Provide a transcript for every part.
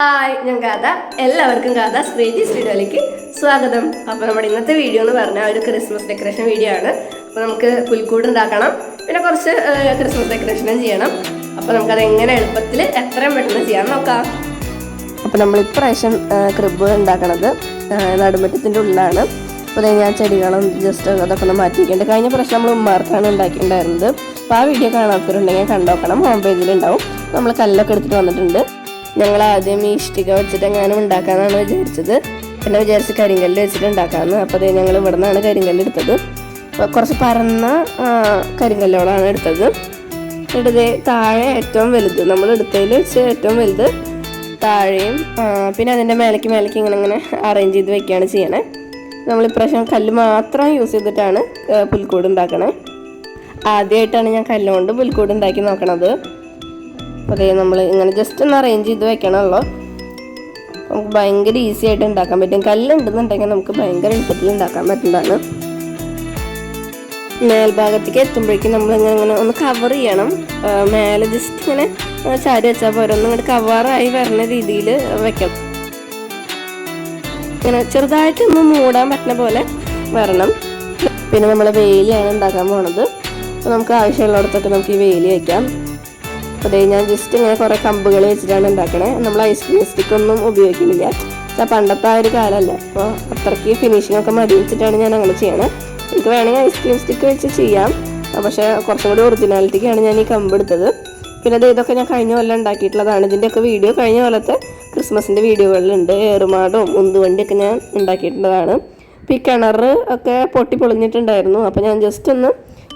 Hi, ഞാൻ ഗാഥ. എല്ലാവർക്കും ഗാഥ സ്ക്രീജീസ് വീഡിയോയിലേക്ക് സ്വാഗതം. അപ്പോൾ നമ്മുടെ ഇന്നത്തെ വീഡിയോ എന്ന് പറഞ്ഞാൽ ഒരു ക്രിസ്മസ് ഡെക്കറേഷൻ വീഡിയോ ആണ്. അപ്പോൾ നമുക്ക് പുൽക്കൂട് ഉണ്ടാക്കണം, പിന്നെ കുറച്ച് ക്രിസ്മസ് ഡെക്കറേഷനും ചെയ്യണം. അപ്പോൾ നമുക്കത് എങ്ങനെ എളുപ്പത്തിൽ എത്രയും പെട്ടെന്ന് ചെയ്യാൻ നോക്കാം. അപ്പോൾ നമ്മൾ ഇപ്രാവശ്യം ക്രിബ് ഉണ്ടാക്കണത് നടുമുറ്റത്തിൻ്റെ ഉള്ളിലാണ്. അപ്പോൾ അതായത് ഞാൻ ചെടികളും ജസ്റ്റ് അതൊക്കെ ഒന്ന് മാറ്റിയിട്ടുണ്ട്. കഴിഞ്ഞ പ്രാവശ്യം നമ്മൾ ഉമ്മാർക്കാണ് ഉണ്ടാക്കിയിട്ടുണ്ടായിരുന്നത്. അപ്പോൾ ആ വീഡിയോ കാണാത്തവരുണ്ടെങ്കിൽ കണ്ടോക്കണം, ഹോം പേജിലുണ്ടാവും. നമ്മൾ കല്ലൊക്കെ എടുത്തിട്ട് വന്നിട്ടുണ്ട്. ഞങ്ങൾ ആദ്യം ഈ ഇഷ്ടിക വെച്ചിട്ട് എങ്ങാനും ഉണ്ടാക്കാമെന്നാണ് വിചാരിച്ചത്. പിന്നെ വിചാരിച്ച് കരിങ്കല്ല് വെച്ചിട്ട് ഉണ്ടാക്കാമെന്ന്. അപ്പോൾ അതേ ഞങ്ങൾ ഇവിടെ നിന്നാണ് കരിങ്കല്ല് എടുത്തത്. കുറച്ച് പരന്ന കരിങ്കല്ലുകളാണ് എടുത്തത്. എടുത്തത് താഴെ ഏറ്റവും വലുത്, നമ്മൾ എടുത്തതിൽ വെച്ച് ഏറ്റവും വലുത് താഴെയും, പിന്നെ അതിൻ്റെ മേലേക്ക് ഇങ്ങനെ അറേഞ്ച് ചെയ്ത് വെക്കുകയാണ് ചെയ്യണേ. നമ്മളിപ്രാവശ്യം കല്ല് മാത്രം യൂസ് ചെയ്തിട്ടാണ് പുൽക്കൂട് ഉണ്ടാക്കണേ. ആദ്യമായിട്ടാണ് ഞാൻ കല്ലുകൊണ്ട് പുൽക്കൂട് ഉണ്ടാക്കി നോക്കണത്. അപ്പോൾ അതേ നമ്മൾ ഇങ്ങനെ ജസ്റ്റ് ഒന്ന് അറേഞ്ച് ചെയ്ത് വെക്കണമല്ലോ. നമുക്ക് ഭയങ്കര ഈസി ആയിട്ട് ഉണ്ടാക്കാൻ പറ്റും. കല്ലുണ്ടെന്നുണ്ടെങ്കിൽ നമുക്ക് ഭയങ്കര എളുപ്പത്തിൽ ഉണ്ടാക്കാൻ പറ്റുന്നതാണ്. മേൽഭാഗത്തേക്ക് എത്തുമ്പോഴേക്കും നമ്മളിങ്ങനെ ഒന്ന് കവർ ചെയ്യണം. മേലെ ജസ്റ്റ് ഇങ്ങനെ ചാരി വെച്ചാൽ പോരെ, ഒന്ന് ഇങ്ങോട്ട് കവറായി വരുന്ന രീതിയിൽ വെക്കണം. ഇങ്ങനെ ചെറുതായിട്ടൊന്ന് മൂടാൻ പറ്റുന്ന പോലെ വരണം. പിന്നെ നമ്മൾ വേലിയാണ് ഉണ്ടാക്കാൻ പോണത്. അപ്പോൾ നമുക്ക് ആവശ്യമുള്ളിടത്തൊക്കെ നമുക്ക് ഈ വേലി വയ്ക്കാം. അതെ, ഞാൻ ജസ്റ്റ് ഇങ്ങനെ കുറേ കമ്പുകൾ വെച്ചിട്ടാണ് ഉണ്ടാക്കണേ. നമ്മൾ ഐസ്ക്രീം സ്റ്റിക്കൊന്നും ഉപയോഗിക്കുന്നില്ല. പണ്ടത്തെ ആ ഒരു കാലമല്ല, അപ്പോൾ അത്രയ്ക്ക് ഫിനിഷിംഗ് ഒക്കെ മതി വെച്ചിട്ടാണ് ഞാൻ അങ്ങനെ ചെയ്യണേ. എനിക്ക് വേണമെങ്കിൽ ഐസ്ക്രീം സ്റ്റിക്ക് വെച്ച് ചെയ്യാം, പക്ഷേ കുറച്ചും കൂടി ഒറിജിനാലിറ്റിക്കാണ് ഞാൻ ഈ കമ്പ് എടുത്തത്. പിന്നെ ഇതൊക്കെ ഞാൻ കഴിഞ്ഞ കൊല്ലം ഉണ്ടാക്കിയിട്ടുള്ളതാണ്. ഇതിൻ്റെയൊക്കെ വീഡിയോ കഴിഞ്ഞ കൊല്ലത്തെ ക്രിസ്മസിൻ്റെ വീഡിയോകളിലുണ്ട്. ഏറുമാടും ഉന്തുവണ്ടിയൊക്കെ ഞാൻ ഉണ്ടാക്കിയിട്ടുള്ളതാണ്. ഇപ്പോൾ ഈ കിണർ ഒക്കെ പൊട്ടി പൊളിഞ്ഞിട്ടുണ്ടായിരുന്നു. അപ്പോൾ ഞാൻ ജസ്റ്റ് ഒന്ന്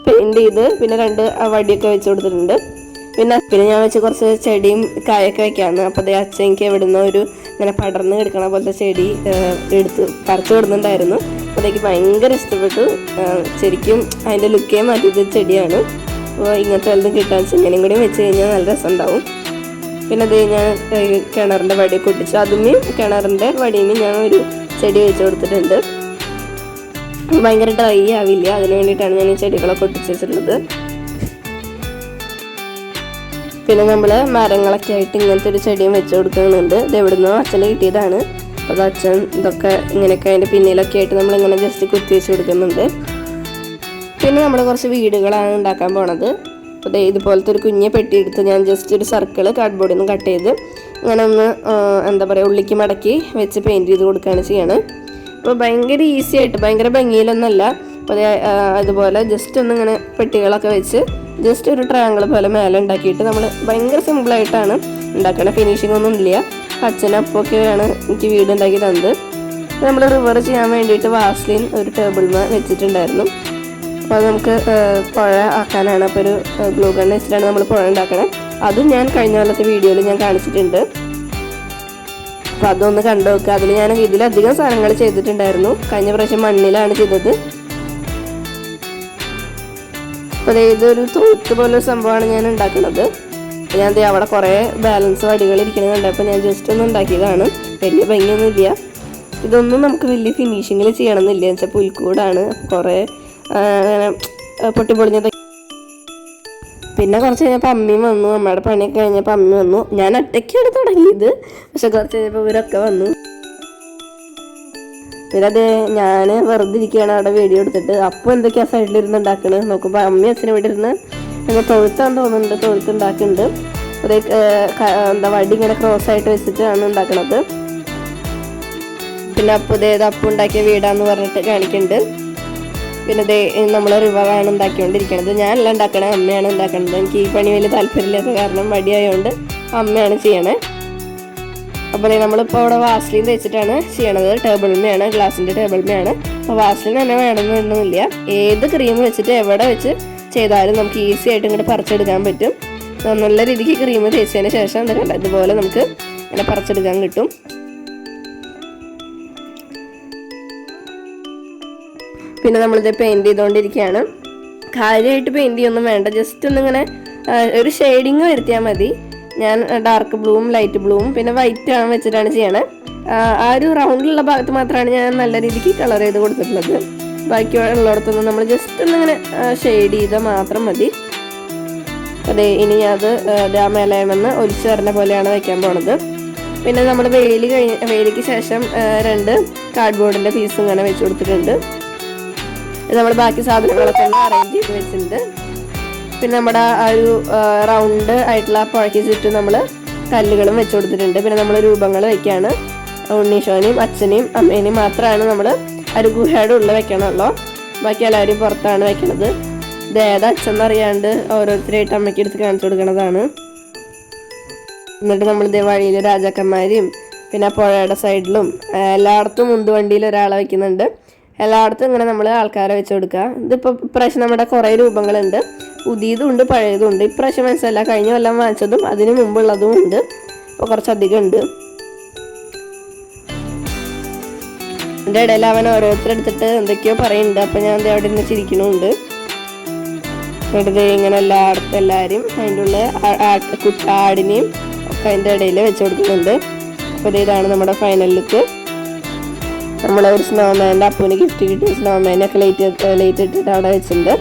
പെയിൻറ് ചെയ്ത് പിന്നെ 2 വടിയൊക്കെ വെച്ച് കൊടുത്തിട്ടുണ്ട്. പിന്നെ ഞാൻ വെച്ച് കുറച്ച് ചെടിയും കായൊക്കെ വെക്കാമെന്ന്. അപ്പോൾ അതേ അച്ഛൻ എനിക്ക് എവിടുന്ന ഒരു ഇങ്ങനെ പടർന്ന് കിടക്കണ പോലത്തെ ചെടി എടുത്ത് പറിച്ചു കൊടുക്കുന്നുണ്ടായിരുന്നു. അപ്പോൾ അതൊക്കെ ഭയങ്കര ഇഷ്ടപ്പെട്ടു. ശരിക്കും അതിൻ്റെ ലുക്കേ മാറ്റിയത് ചെടിയാണ്. അപ്പോൾ ഇങ്ങനത്തെ വല്ലതും കിട്ടാൻ വെച്ചാൽ ഇങ്ങനെയും കൂടി വെച്ച് കഴിഞ്ഞാൽ നല്ല രസമുണ്ടാവും. പിന്നെ അത് ഞാൻ കിണറിൻ്റെ വടിയൊക്കെ ഒട്ടിച്ചു. അതുമേ കിണറിൻ്റെ വടിയുമേ ഞാൻ ഒരു ചെടി വെച്ച് കൊടുത്തിട്ടുണ്ട്. ഭയങ്കര ഡ്രൈ ആവില്ല, അതിന് വേണ്ടിയിട്ടാണ് ഞാൻ ഈ ചെടികളൊക്കെ ഒട്ടിച്ച് വെച്ചിട്ടുള്ളത്. പിന്നെ നമ്മൾ മരങ്ങളൊക്കെ ആയിട്ട് ഇങ്ങനത്തെ ഒരു ചെടിയും വെച്ച് കൊടുക്കുന്നുണ്ട്. ഇത് എവിടുന്നോ അച്ഛന് കിട്ടിയതാണ്. അപ്പോൾ അച്ഛൻ ഇതൊക്കെ ഇങ്ങനെയൊക്കെ അതിൻ്റെ പിന്നിലൊക്കെ ആയിട്ട് നമ്മളിങ്ങനെ ജസ്റ്റ് കുത്തി വെച്ച് കൊടുക്കുന്നുണ്ട്. പിന്നെ നമ്മൾ കുറച്ച് വീടുകളാണ് ഉണ്ടാക്കാൻ പോണത്. അപ്പോൾ ഇതുപോലത്തെ ഒരു കുഞ്ഞെ പെട്ടി എടുത്ത് ഞാൻ ജസ്റ്റ് ഒരു സർക്കിൾ കാർഡ്ബോർഡിൽ നിന്ന് കട്ട് ചെയ്ത് ഇങ്ങനെ ഒന്ന് എന്താ പറയുക ഉള്ളിക്ക് മടക്കി വെച്ച് പെയിൻറ് ചെയ്ത് കൊടുക്കുകയാണ് ചെയ്യണത്. അപ്പോൾ ഭയങ്കര ഈസി ആയിട്ട്, ഭയങ്കര ഭംഗിയിലൊന്നല്ല. അപ്പോൾ അതുപോലെ ജസ്റ്റ് ഒന്ന് ഇങ്ങനെ പെട്ടികളൊക്കെ വെച്ച് ജസ്റ്റ് ഒരു ട്രയാങ്കിൾ പോലെ മേലെ ഉണ്ടാക്കിയിട്ട് നമ്മൾ ഭയങ്കര സിമ്പിളായിട്ടാണ് ഉണ്ടാക്കണത്. ഫിനിഷിംഗ് ഒന്നും ഇല്ല. അച്ഛനും അപ്പൊക്കെയാണ് എനിക്ക് വീട് ഉണ്ടാക്കി തന്നത്. നമ്മൾ റിവർ ചെയ്യാൻ വേണ്ടിയിട്ട് വാസ്ലിൻ ഒരു ടേബിളിൽ വെച്ചിട്ടുണ്ടായിരുന്നു. അപ്പോൾ അത് നമുക്ക് പുഴ ആക്കാനാണ്. അപ്പോൾ ഒരു ഗ്ലൂ ഗൺ വെച്ചിട്ടാണ് നമ്മൾ പുഴ ഉണ്ടാക്കണത്. അതും ഞാൻ കഴിഞ്ഞ കൊല്ലത്തെ വീഡിയോയിൽ ഞാൻ കാണിച്ചിട്ടുണ്ട്. അപ്പോൾ അതൊന്ന് കണ്ടു നോക്കുക. അതിൽ ഞാൻ ഇതിലധികം സാധനങ്ങൾ ചെയ്തിട്ടുണ്ടായിരുന്നു. കഴിഞ്ഞ പ്രാവശ്യം മണ്ണിലാണ് ചെയ്തത്. അപ്പോൾ ഇതൊരു തൊഴുത്ത് പോലൊരു സംഭവമാണ് ഞാൻ ഉണ്ടാക്കുന്നത്. ഞാൻ അവിടെ കുറേ ബാലൻസ് വടികൾ ഇരിക്കുന്നത് കണ്ടപ്പോൾ ഞാൻ ജസ്റ്റ് ഒന്ന് ഉണ്ടാക്കിയതാണ്. വലിയ ഭംഗിയൊന്നുമില്ല. ഇതൊന്നും നമുക്ക് വലിയ ഫിനിഷിങ്ങിൽ ചെയ്യണമെന്നില്ല. എന്ന് വെച്ചാൽ പുൽക്കൂടാണ്, കുറേ അങ്ങനെ പൊട്ടിപ്പൊളിഞ്ഞത്. പിന്നെ കുറച്ച് കഴിഞ്ഞപ്പോൾ അമ്മയും വന്നു. അമ്മയുടെ പണിയൊക്കെ കഴിഞ്ഞപ്പോൾ അമ്മ വന്നു. ഞാൻ ഒറ്റയ്ക്കാണ് തുടങ്ങിയത്, പക്ഷെ കുറച്ച് കഴിഞ്ഞപ്പോൾ ഇവരൊക്കെ വന്നു. പിന്നെ അത് ഞാൻ വെറുതെ ഇരിക്കുകയാണ് അവിടെ വീഡിയോ എടുത്തിട്ട്. അപ്പോൾ എന്തൊക്കെയാണ് സൈഡിലിരുന്ന് ഉണ്ടാക്കുന്നത് നോക്കുമ്പോൾ അമ്മയും അച്ഛനും ഇവിടെ ഇരുന്ന് ഞങ്ങൾ തൊഴുത്താന്ന് തോന്നുന്നുണ്ട്, തൊഴുത്തുണ്ടാക്കുന്നുണ്ട്. അത് എന്താ വടി ഇങ്ങനെ ക്രോസ് ആയിട്ട് വെച്ചിട്ടാണ് ഉണ്ടാക്കണത്. പിന്നെ അപ്പു ഉണ്ടാക്കിയ വീടാന്ന് പറഞ്ഞിട്ട് കാണിക്കുന്നുണ്ട്. പിന്നെ നമ്മൾ റിവറാണ് ഉണ്ടാക്കിക്കൊണ്ടിരിക്കണത്. ഞാനല്ല ഉണ്ടാക്കണേ, അമ്മയാണ് ഉണ്ടാക്കണത്. എനിക്ക് ഈ പണി വലിയ താല്പര്യമില്ലാത്ത കാരണം മടിയായതുകൊണ്ട് അമ്മയാണ് ചെയ്യണേ. അപ്പോൾ നമ്മളിപ്പോൾ അവിടെ വാസ്ലിൻ തേച്ചിട്ടാണ് ചെയ്യണത്. ടേബിളിന്മേയാണ്, ഗ്ലാസിൻ്റെ ടേബിളിന്മേയാണ്. അപ്പോൾ വാസ്ലിൻ തന്നെ വേണമെന്നൊന്നുമില്ല. ഏത് ക്രീം വെച്ചിട്ട് എവിടെ വെച്ച് ചെയ്താലും നമുക്ക് ഈസി ആയിട്ട് ഇങ്ങോട്ട് പറിച്ചെടുക്കാൻ പറ്റും. നല്ല രീതിക്ക് ക്രീം തേച്ചതിന് ശേഷം എന്താ കണ്ട ഇതുപോലെ നമുക്ക് ഇങ്ങനെ പറിച്ചെടുക്കാൻ കിട്ടും. പിന്നെ നമ്മളിത് പെയിൻറ് ചെയ്തുകൊണ്ടിരിക്കുകയാണ്. കാര്യമായിട്ട് പെയിൻറ് ചെയ്യൊന്നും വേണ്ട, ജസ്റ്റ് ഒന്നിങ്ങനെ ഒരു ഷെയ്ഡിങ് വരുത്തിയാൽ മതി. ഞാൻ ഡാർക്ക് ബ്ലൂവും ലൈറ്റ് ബ്ലൂവും പിന്നെ വൈറ്റ് വെച്ചിട്ടാണ് ചെയ്യണത്. ആ ഒരു റൗണ്ടിലുള്ള ഭാഗത്ത് മാത്രമാണ് ഞാൻ നല്ല രീതിക്ക് കളർ ചെയ്ത് കൊടുത്തിട്ടുള്ളത്. ബാക്കിയുള്ളിടത്തൊന്നും നമ്മൾ ജസ്റ്റ് ഒന്നിങ്ങനെ ഷെയ്ഡ് ചെയ്താൽ മാത്രം മതി. അതെ, ഇനി അത് മേലേമെന്ന് ഒലിച്ചു വരുന്ന പോലെയാണ് വയ്ക്കാൻ പോണത്. പിന്നെ നമ്മൾ വേലിക്ക് ശേഷം 2 കാർഡ്ബോർഡിൻ്റെ പീസ് ഇങ്ങനെ വെച്ച് കൊടുത്തിട്ടുണ്ട്. നമ്മൾ ബാക്കി സാധനങ്ങളൊക്കെ ഒന്ന് അറേഞ്ച് ചെയ്ത് വെച്ചിട്ടുണ്ട്. പിന്നെ നമ്മുടെ ആ ഒരു റൗണ്ട് ആയിട്ടുള്ള പുഴയ്ക്ക് ചുറ്റും നമ്മൾ കല്ലുകളും വെച്ച് കൊടുത്തിട്ടുണ്ട്. പിന്നെ നമ്മൾ രൂപങ്ങൾ വയ്ക്കുകയാണ്. ഉണ്ണീശോനെയും അച്ഛനെയും അമ്മേനെയും മാത്രമാണ് നമ്മൾ ഒരു ഗുഹയുടെ ഉള്ളിൽ വെക്കണമല്ലോ. ബാക്കി എല്ലാവരും പുറത്താണ് വെക്കണത്. ഇത് ഏതാ അച്ഛൻ എന്നറിയാണ്ട് ഓരോരുത്തരായിട്ട് അമ്മയ്ക്ക് എടുത്ത് കാണിച്ചു കൊടുക്കുന്നതാണ്. എന്നിട്ട് നമ്മൾ ഇതേ വഴിയിൽ രാജാക്കന്മാരെയും പിന്നെ പുഴയുടെ സൈഡിലും എല്ലായിടത്തും ഉന്തുവണ്ടിയിൽ ഒരാളെ വെക്കുന്നുണ്ട്. എല്ലായിടത്തും ഇങ്ങനെ നമ്മൾ ആൾക്കാരെ വെച്ച് കൊടുക്കുക. ഇതിപ്പോൾ ഇപ്രാവശ്യം നമ്മുടെ കുറേ രൂപങ്ങളുണ്ട്. പുതിയതും ഉണ്ട് പഴയതും ഉണ്ട്. ഇപ്രാവശ്യം മനസ്സിലല്ല, കഴിഞ്ഞ കൊല്ലം വാങ്ങിച്ചതും അതിന് മുമ്പുള്ളതും ഉണ്ട്. ഇപ്പോൾ കുറച്ചധികം ഉണ്ട്. എൻ്റെ ഇടയിൽ അവൻ ഓരോരുത്തരെടുത്തിട്ട് എന്തൊക്കെയോ പറയുന്നുണ്ട്. അപ്പോൾ ഞാൻ അവിടെ നിന്ന് ചിരിക്കണമുണ്ട്. എന്നിട്ട് ഇങ്ങനെ എല്ലാവരും അതിൻ്റെ ഉള്ളിൽ ആടിനെയും ഒക്കെ അതിൻ്റെ ഇടയിൽ വെച്ച് കൊടുക്കുന്നുണ്ട്. അപ്പോൾ ഇതാണ് നമ്മുടെ ഫൈനൽ ലുക്ക്. നമ്മളൊരു സ്നോമാൻ്റെ അപ്പൂന് ഗിഫ്റ്റ് കിട്ടിയ സ്നോമാനൊക്കെ ലൈറ്റ് ഇട്ടിട്ട് അവിടെ വെച്ചിട്ടുണ്ട്.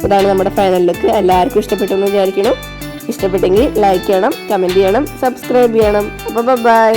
ഇതാണ് നമ്മുടെ ഫൈനൽ ലുക്ക്. എല്ലാവർക്കും ഇഷ്ടപ്പെട്ടു എന്ന് വിചാരിക്കണം. ഇഷ്ടപ്പെട്ടെങ്കിൽ ലൈക്ക് ചെയ്യണം, കമൻറ്റ് ചെയ്യണം, സബ്സ്ക്രൈബ് ചെയ്യണം. അപ്പോൾ ബൈ.